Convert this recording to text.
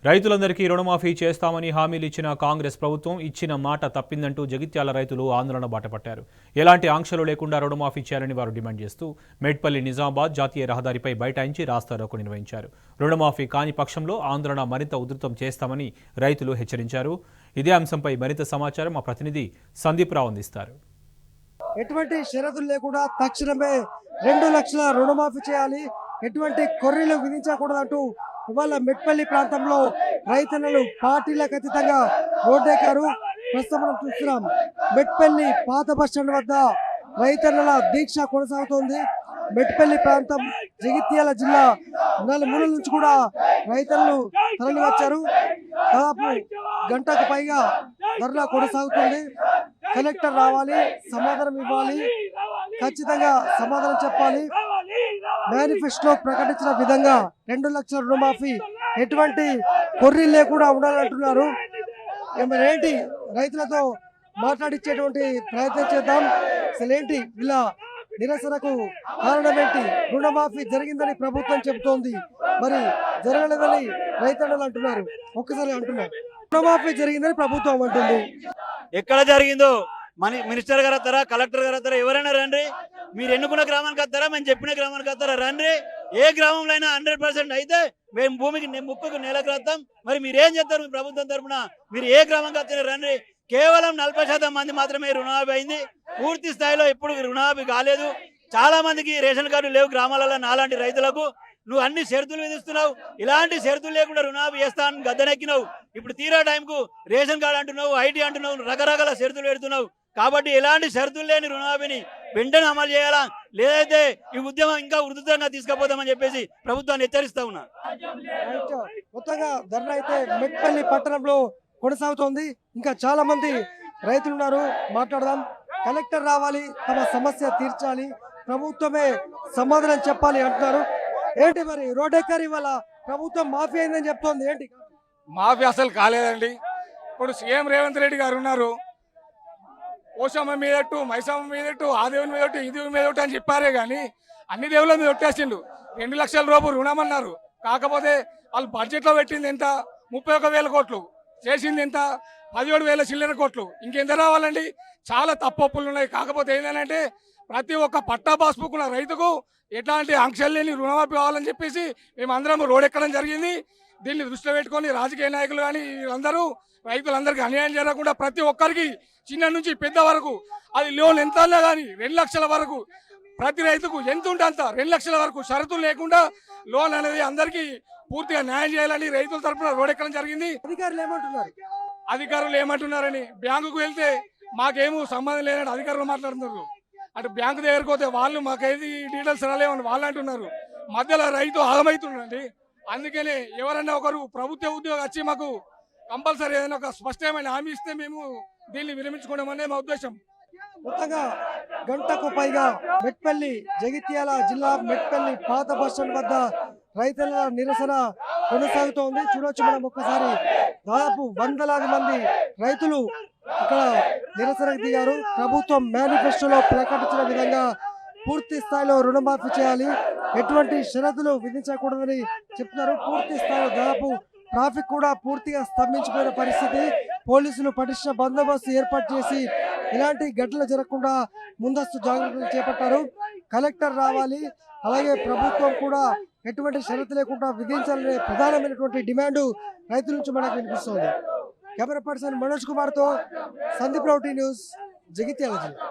రైతులందరికీ రుణమాఫీ చేస్తామని హామీలు ఇచ్చిన కాంగ్రెస్ ప్రభుత్వం ఇచ్చిన మాట తప్పిందంటూ జగిత్యాల రైతులు ఆందోళన బాటపట్టారు. ఎలాంటి ఆంక్షలు లేకుండా రుణమాఫీ చేయాలని వారు డిమాండ్ చేస్తూ మేడ్పల్లి నిజామాబాద్ జాతీయ రహదారిపై బైఠాయించి రాస్తారోకో నిర్వహించారు. రుణమాఫీ కాని పక్షంలో ఆందోళన మరింత ఉధృతం చేస్తామని రైతులు హెచ్చరించారు. ఇదే అంశంపై మరింత సమాచారం మా ప్రతినిధి సందీప్ రావు అందిస్తారు. ఎటువంటి షరతులు లేకుండా తక్షణమే 2 లక్షల రుణమాఫీ చేయాలి, ఎటువంటి కొర్రీలు విధించకూడదంటూ ఇవాళ మెట్పల్లి ప్రాంతంలో రైతన్నలు పార్టీలకు అతీతంగా రోడ్డెక్కారు. ప్రస్తుతం మనం చూస్తున్నాం మెట్పల్లి పాత బస్టాండ్ వద్ద రైతన్నల దీక్ష కొనసాగుతోంది. మెట్పల్లి ప్రాంతం జగిత్యాల జిల్లా నలుమూలల నుంచి కూడా రైతన్నలు తరలి వచ్చారు. దాదాపు గంటకు పైగా ధర్నా కొనసాగుతుంది. కలెక్టర్ రావాలి, సమాధానం ఇవ్వాలి, ఖచ్చితంగా సమాధానం చెప్పాలి. మేనిఫెస్టోలో ప్రకటించిన విధంగా 2 లక్షల రుణమాఫీ ఎటువంటి కొర్రీ లేకుండా ఉండాలంటున్నారు. ఏంటి రైతులతో మాట్లాడించేటువంటి ప్రయత్నం చేద్దాం. అసలేంటి వీళ్ళ నిరసనకు కారణం ఏంటి? రుణమాఫీ జరిగిందని ప్రభుత్వం చెబుతోంది, మరి జరగలేదని రైతన్నలు అంటున్నారు. ఒక్కసారి అంటున్నారు రుణమాఫీ జరిగిందని ప్రభుత్వం అంటుంది. ఎక్కడ జరిగిందో మినిస్టర్ గారు వస్తారా, కలెక్టర్ గారు వస్తారా, ఎవరైనా రండి. మీరు ఎన్నుకున్న గ్రామానికి వస్తారా, మేము చెప్పిన గ్రామానికి వస్తారా, రండి. ఏ గ్రామంలో అయినా 100% అయితే మేము భూమికి ముక్కుకు నేలకు రాస్తాం. మరి మీరేం చేస్తారు? మీ ప్రభుత్వం తరఫున మీరు ఏ గ్రామంకి వస్తారా రండి. కేవలం 40% మంది మాత్రమే రుణమాఫీ అయింది. పూర్తి స్థాయిలో ఎప్పుడు రుణమాఫీ కాలేదు. చాలా మందికి రేషన్ కార్డు లేవు గ్రామాలలో. నాలాంటి రైతులకు నువ్వు అన్ని షరతులు విధిస్తున్నావు. ఇలాంటి షరతులు లేకుండా రుణమాఫీ చేస్తాను గద్దెనెక్కినావు. ఇప్పుడు తీరా టైంకు రేషన్ కార్డు అంటున్నావు, ఐటీ అంటున్నావు, రకరకాల షరతులు పెడుతున్నావు. కాబట్టి ఎలాంటి షరతులు లేని రుణమాఫీని వెంటనే అమలు చేయాలా, లేదైతే ఈ ఉద్యమం ఇంకా ఉధృతంగా తీసుకుపోతామని చెప్పేసి ప్రభుత్వాన్ని హెచ్చరిస్తా ఉన్నా. మొత్తంగా ధర్నా అయితే మెట్పల్లి పట్టణంలో కొనసాగుతోంది. ఇంకా చాలా మంది రైతులు ఉన్నారు, మాట్లాడదాం. కలెక్టర్ రావాలి, తమ సమస్య తీర్చాలి, ప్రభుత్వమే సమాధానం చెప్పాలి అంటున్నారు. ఏంటి మరి రోడ్డెక్కరి వల్ల ప్రభుత్వం మాఫీ అయిందని చెప్తోంది, ఏంటి? మాఫీ అసలు కాలేదండి. ఇప్పుడు సీఎం రేవంత్ రెడ్డి గారు ఉన్నారు. ఓషమ్మ మీదట్టు, మైసమ్మ మీదట్టు, ఆ దేవుని మీదట్టు, ఈ దేవుని మీదట్టు అని చెప్పారే కానీ అన్ని దేవుళ్ళ మీద కొట్టేసిండు. 2 లక్షల రూపాయలు రుణమన్నారు. కాకపోతే వాళ్ళు బడ్జెట్లో పెట్టింది ఎంత? 31,000 కోట్లు. చేసింది ఎంత? 17,000 చిల్లర కోట్లు. ఇంకెంత రావాలండి? చాలా తప్పొప్పులు ఉన్నాయి. కాకపోతే ఏంటంటే ప్రతి ఒక్క పట్టా పాస్బుక్ ఉన్న రైతుకు ఎట్లాంటి ఆంక్షలు లేని రుణమాఫీ కావాలని చెప్పేసి మేమందరం రోడ్డెక్కడం జరిగింది. దీన్ని దృష్టిలో పెట్టుకొని రాజకీయ నాయకులు కానీ వీళ్ళందరూ రైతులందరికీ అన్యాయం జరగకుండా ప్రతి ఒక్కరికి చిన్న నుంచి పెద్ద వరకు అది లోన్ ఎంత అన్నా కానీ 2 లక్షల వరకు ప్రతి రైతుకు ఎంత ఉంటే అంత 2 లక్షల వరకు షరతులు లేకుండా లోన్ అనేది అందరికీ పూర్తిగా న్యాయం చేయాలని రైతుల తరఫున రోడ్డెక్కడం జరిగింది. అధికారులు ఏమంటున్నారని బ్యాంకుకు వెళ్తే మాకేమో సంబంధం లేదని అధికారులు మాట్లాడుతున్నారు. అటు బ్యాంకు దగ్గరకు పోతే వాళ్ళు మాకేది డీటెయిల్స్ రాలేమని వాళ్ళు అంటున్నారు. మధ్యలో రైతు ఆగమవుతున్నారండి. అందుకనే ఎవరన్నా ఒకరు ప్రభుత్వ ఉద్యోగం వచ్చి మాకు కంపల్సరీ ఏదైనా ఒక స్పష్టమైన హామీ ఇస్తే మేము దీన్ని విరమించుకోవడమనే మా ఉద్దేశం. మొత్తంగా గంటకు పైగా మెట్పల్లి జగిత్యాల జిల్లా మెట్పల్లి పాత బస్టాండ్ వద్ద రైతుల నిరసన కొనసాగుతోంది. చూడొచ్చు మనం ఒక్కసారి దాదాపు వందలాది మంది రైతులు ఇక్కడ నిరసనకు దిగారు. ప్రభుత్వం మేనిఫెస్టోలో ప్రకటించిన విధంగా పూర్తి స్థాయిలో రుణమాఫీ చేయాలి, ఎటువంటి షరతులు విధించకూడదని చెప్తున్నారు. పూర్తి స్థాయిలో దాదాపు ట్రాఫిక్ కూడా పూర్తిగా స్తంభించిపోయిన పరిస్థితి. పోలీసులు పటిష్ట బందోబస్తు ఏర్పాటు చేసి ఇలాంటి ఘటనలు జరగకుండా ముందస్తు జాగ్రత్తలు చేపట్టారు. కలెక్టర్ రావాలి, అలాగే ప్రభుత్వం కూడా ఎటువంటి షరతు లేకుండా విధించాలనే ప్రధానమైనటువంటి డిమాండ్ రైతుల నుంచి మనకు వినిపిస్తోంది. కెమెరా పర్సన్ మనోజ్ కుమార్తో సందీప్ రావు, న్యూస్, జగిత్యాల జిల్లా.